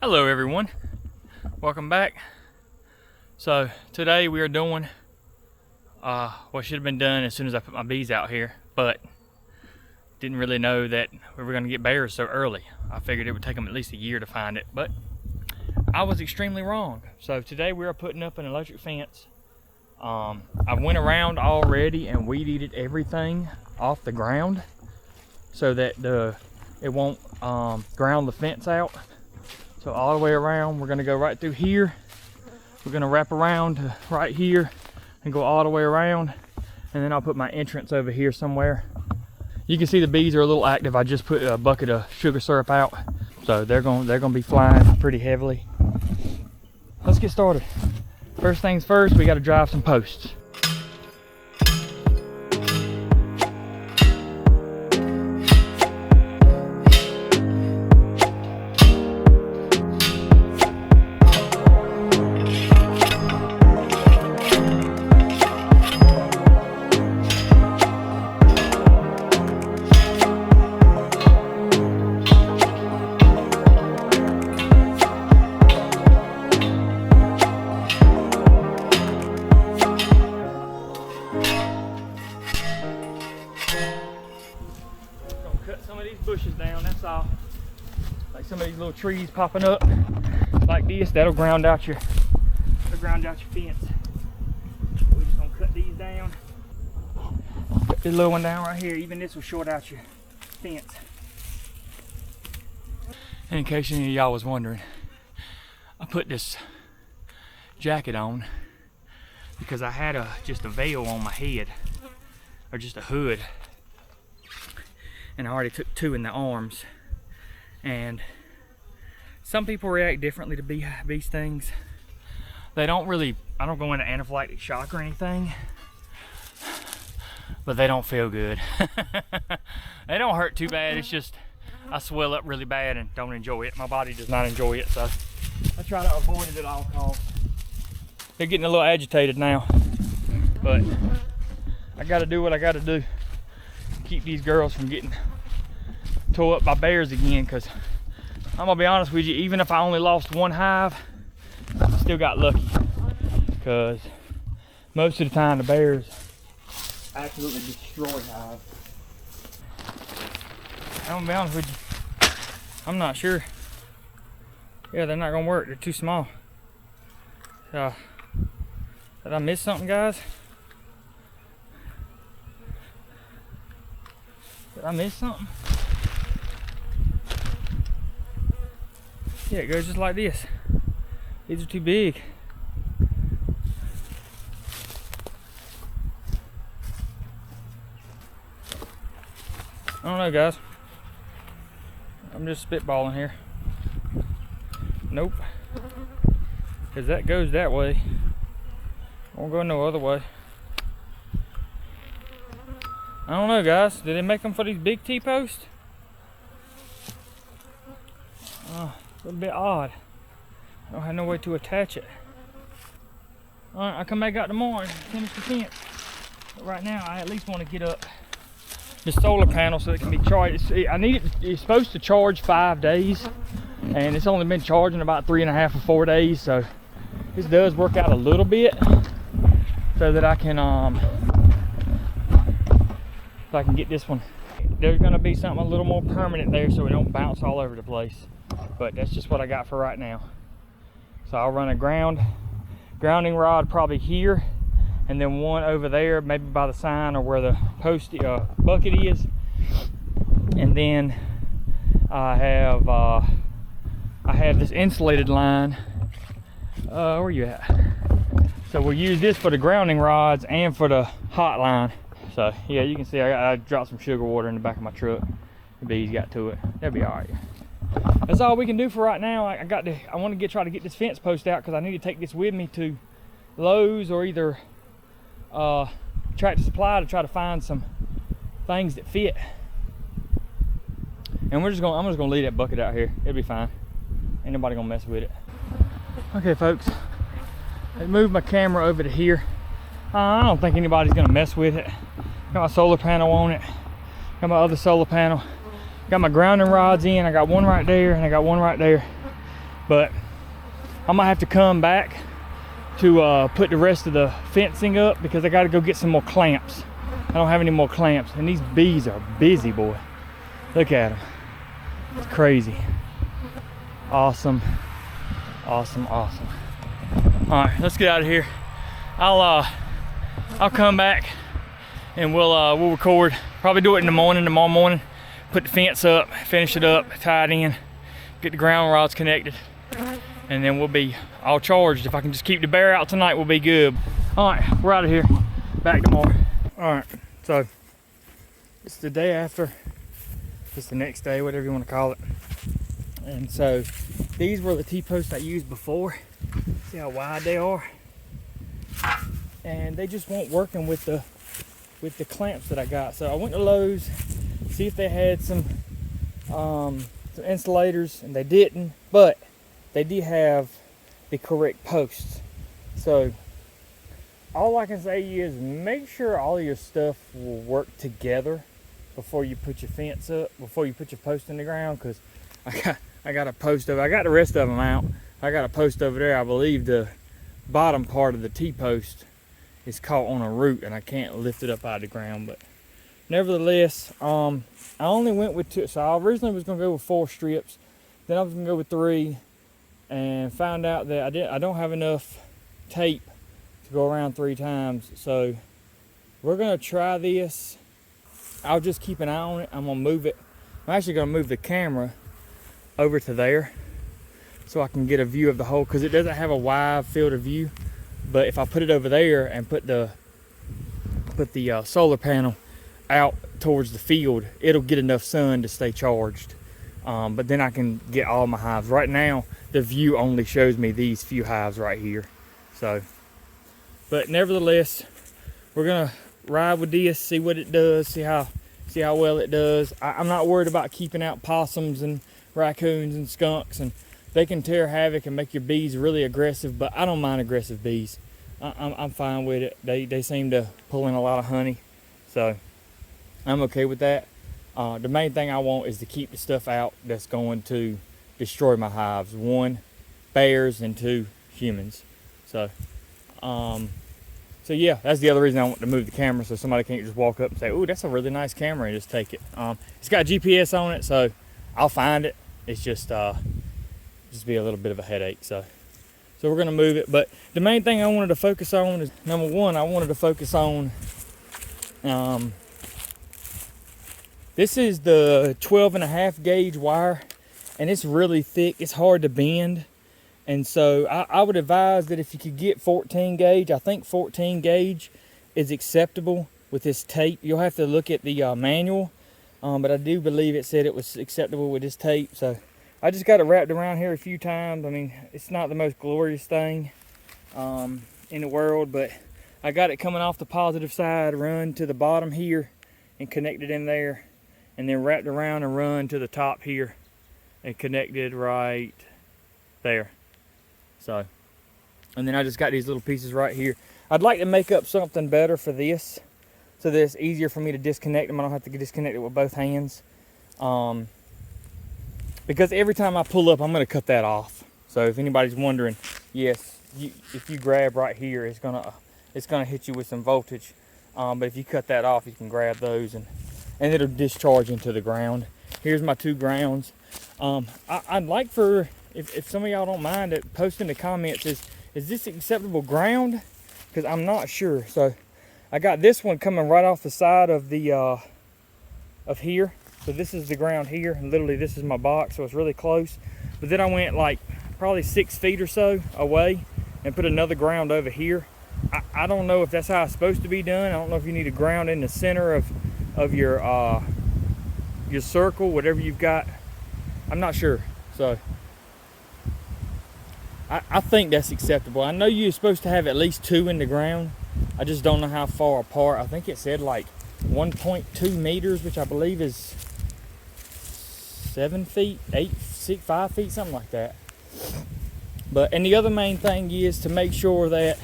Hello everyone, welcome back. So today we are doing what should have been done as soon as I put my bees out here, but didn't really know that we were going to get bears so early. I figured it would take them at least a year to find it, but I was extremely wrong. So today we are putting up an electric fence. I went around already and weed eated everything off the ground so that it won't ground the fence out. So all the way around, we're gonna go right through here. We're gonna wrap around to right here and go all the way around. And then I'll put my entrance over here somewhere. You can see the bees are a little active. I just put a bucket of sugar syrup out. So they're gonna be flying pretty heavily. Let's get started. First things first, we gotta drive some posts. Bushes down, that's all. Like some of these little trees popping up like this, that'll ground out your fence. We're just gonna cut these down. Cut this little one down right here. Even this will short out your fence. And in case any of y'all was wondering, I put this jacket on because I had just a veil on my head, or just a hood. And I already took 2 in the arms. And some people react differently to bee stings. They don't really, I don't go into anaphylactic shock or anything, but they don't feel good. They don't hurt too bad, it's just I swell up really bad and don't enjoy it. My body does not enjoy it, so I try to avoid it at all costs. They're getting a little agitated now, but I gotta do what I gotta do. Keep these girls from getting tore up by bears again, because I'm gonna be honest with you, even if I only lost 1 hive, I still got lucky, because most of the time the bears absolutely destroy hives. I'm gonna be honest with you, I'm not sure. Yeah, they're not gonna work, they're too small. Did I miss something, guys? Did I miss something? Yeah, it goes just like this. These are too big. I don't know, guys. I'm just spitballing here. Nope. Because that goes that way. Won't go no other way. I don't know, guys. Did they make them for these big T-posts? A little bit odd. I don't have no way to attach it. Alright, I'll come back out tomorrow and finish the fence. But right now, I at least want to get up the solar panel so it can be charged. It's supposed to charge 5 days, and it's only been charging about 3.5 or 4 days, so this does work out a little bit so that I can get this one. There's gonna be something a little more permanent there so it don't bounce all over the place. But that's just what I got for right now. So I'll run a grounding rod probably here, and then one over there, maybe by the sign or where the bucket is. And then I have this insulated line. Where you at? So we'll use this for the grounding rods and for the hot line. So yeah, you can see I dropped some sugar water in the back of my truck. The bees got to it. They'll be all right. That's all we can do for right now. I want to try to get this fence post out because I need to take this with me to Lowe's or either Tractor Supply to try to find some things that fit. And I'm just gonna leave that bucket out here. It'll be fine. Ain't nobody gonna mess with it. Okay, folks. I moved my camera over to here. I don't think anybody's gonna mess with it. Got my solar panel on it. Got my other solar panel. Got my grounding rods in. I got one right there and I got one right there. But I'm gonna have to come back to put the rest of the fencing up because I gotta go get some more clamps. I don't have any more clamps, and these bees are busy, boy. Look at them. It's crazy. Awesome, awesome, awesome. All right, let's get out of here. I'll come back and we'll record. Probably do it in the morning, tomorrow morning. Put the fence up, finish it up, tie it in, get the ground rods connected, and then we'll be all charged. If I can just keep the bear out tonight, we'll be good. All right, we're out of here. Back tomorrow. All right, so it's the day after. It's the next day, whatever you want to call it. And so these were the T-posts I used before. See how wide they are? And they just weren't working with the clamps that I got. So I went to Lowe's, see if they had some insulators, and they didn't, but they did have the correct posts. So all I can say is make sure all your stuff will work together before you put your fence up, before you put your post in the ground, because I got a post over, I got the rest of them out. I got a post over there. I believe the bottom part of the T-post is caught on a root and I can't lift it up out of the ground. But nevertheless, I only went with 2. So I originally was gonna go with 4 strips, then I was gonna go with 3, and found out that I don't have enough tape to go around 3 times. So we're gonna try this. I'll just keep an eye on it. I'm gonna move it. I'm actually gonna move the camera over to there so I can get a view of the hole, because it doesn't have a wide field of view. But if I put it over there and put the solar panel out towards the field, it'll get enough sun to stay charged. But then I can get all my hives. Right now, the view only shows me these few hives right here. So, but nevertheless, we're gonna ride with this, see what it does, see how well it does. I'm not worried about keeping out possums and raccoons and skunks, and they can tear havoc and make your bees really aggressive, but I don't mind aggressive bees. I'm fine with it. They seem to pull in a lot of honey, so I'm okay with that. The main thing I want is to keep the stuff out that's going to destroy my hives. 1, bears, and 2, humans. So yeah, that's the other reason I want to move the camera, so somebody can't just walk up and say, "Oh, that's a really nice camera," and just take it. It's got GPS on it, so I'll find it. It's just be a little bit of a headache. So we're gonna move it. But the main thing I wanted to focus on is, number 1, I wanted to focus on this is the 12.5 gauge wire, and it's really thick. It's hard to bend. And so I would advise that if you could get 14 gauge, I think 14 gauge is acceptable with this tape. You'll have to look at the manual, but I do believe it said it was acceptable with this tape. So I just got it wrapped around here a few times. I mean, it's not the most glorious thing in the world, but I got it coming off the positive side, run to the bottom here and connected in there, and then wrapped around and run to the top here and connected right there. So, and then I just got these little pieces right here. I'd like to make up something better for this, so that it's easier for me to disconnect them. I don't have to disconnect it with both hands. Because every time I pull up, I'm gonna cut that off. So if anybody's wondering, yes, if you grab right here, it's gonna hit you with some voltage. But if you cut that off, you can grab those and it'll discharge into the ground. Here's my 2 grounds. I'd like for, if some of y'all don't mind it, post in the comments, is this acceptable ground? Because I'm not sure. So I got this one coming right off the side of the of here. So this is the ground here, and literally this is my box, so it's really close. But then I went like probably 6 feet or so away and put another ground over here. I don't know if that's how it's supposed to be done. I don't know if you need a ground in the center of your circle, whatever you've got. I'm not sure. So I think that's acceptable. I know you're supposed to have at least 2 in the ground. I just don't know how far apart. I think it said like 1.2 meters, which I believe is 7 feet, 8, 6, 5 feet, something like that. And the other main thing is to make sure that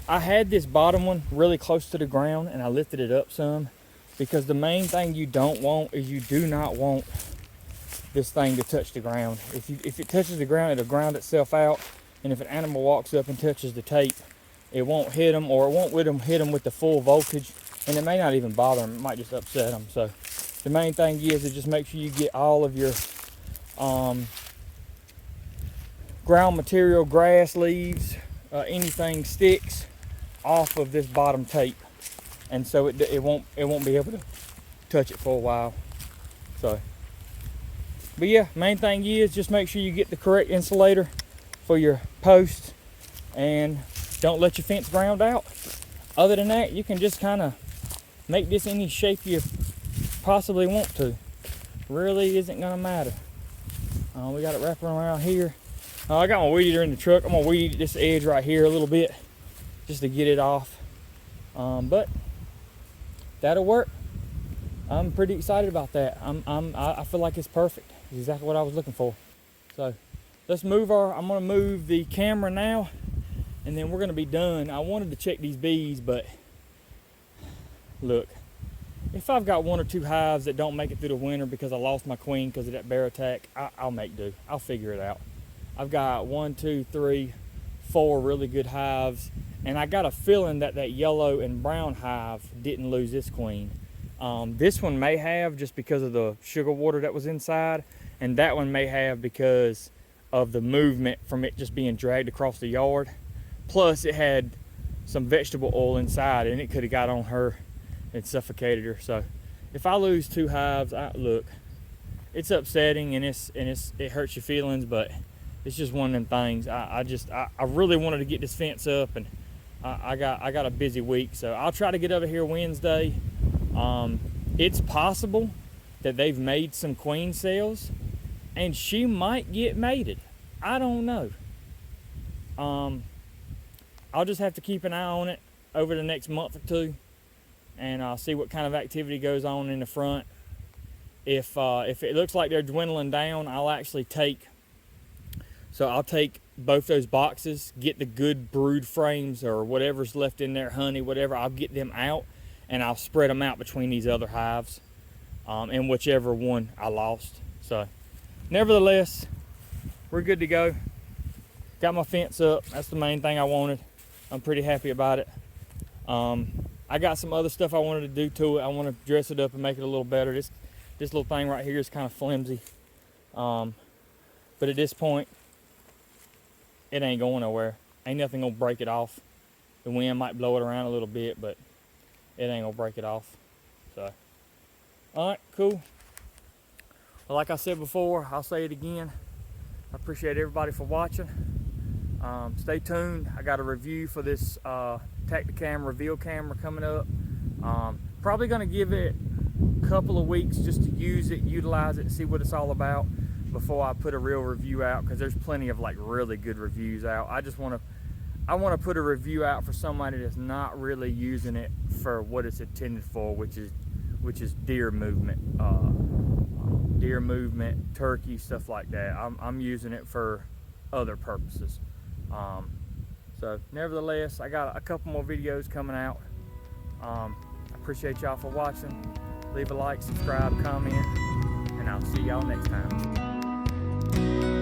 I had this bottom one really close to the ground and I lifted it up some, because the main thing you don't want is you do not want this thing to touch the ground. If it touches the ground, it'll ground itself out. And if an animal walks up and touches the tape, it won't hit them, or it won't hit them with the full voltage, and it may not even bother them. It might just upset them. So the main thing is to just make sure you get all of your ground material, grass, leaves, anything, sticks, off of this bottom tape, and so it won't be able to touch it for a while. So, but yeah, main thing is just make sure you get the correct insulator for your posts, and don't let your fence ground out. Other than that, you can just kind of make this any shape you possibly want to. Really isn't gonna matter. We got it wrapping around here. I got my weed eater in the truck. I'm gonna weed this edge right here a little bit just to get it off. But that'll work. I'm pretty excited about that. I feel like it's perfect. It's exactly what I was looking for. So let's I'm gonna move the camera now, and then we're gonna be done. I wanted to check these bees, but look, if I've got 1 or 2 hives that don't make it through the winter because I lost my queen because of that bear attack, I'll make do. I'll figure it out. I've got 1, 2, 3, 4 really good hives, and I got a feeling that that yellow and brown hive didn't lose its queen. This one may have, just because of the sugar water that was inside, and that one may have because of the movement from it just being dragged across the yard. Plus it had some vegetable oil inside, and it could have got on her and suffocated her. So if I lose 2 hives, look, it's upsetting, and it hurts your feelings, but it's just one of them things. I really wanted to get this fence up, and I got a busy week, so I'll try to get over here Wednesday. It's possible that they've made some queen cells, and she might get mated. I don't know. I'll just have to keep an eye on it over the next month or 2, and I'll see what kind of activity goes on in the front. If it looks like they're dwindling down, I'll take both those boxes, get the good brood frames or whatever's left in there, honey, whatever, I'll get them out, and I'll spread them out between these other hives, and whichever one I lost. So nevertheless, we're good to go. Got my fence up. That's the main thing I wanted. I'm pretty happy about it. I got some other stuff I wanted to do to it. I want to dress it up and make it a little better. This little thing right here is kind of flimsy, but at this point, it ain't going nowhere. Ain't nothing gonna break it off. The wind might blow it around a little bit, but it ain't gonna break it off. So, all right, cool. Well, like I said before, I'll say it again. I appreciate everybody for watching. Stay tuned. I got a review for this Tacticam reveal camera coming up. Probably gonna give it a couple of weeks just to use it, utilize it, see what it's all about before I put a real review out, because there's plenty of like really good reviews out. I want to put a review out for somebody that's not really using it for what it's intended for, which is deer movement, turkey, stuff like that. I'm using it for other purposes. So nevertheless, I got a couple more videos coming out. I appreciate y'all for watching. Leave a like, subscribe, comment, and I'll see y'all next time.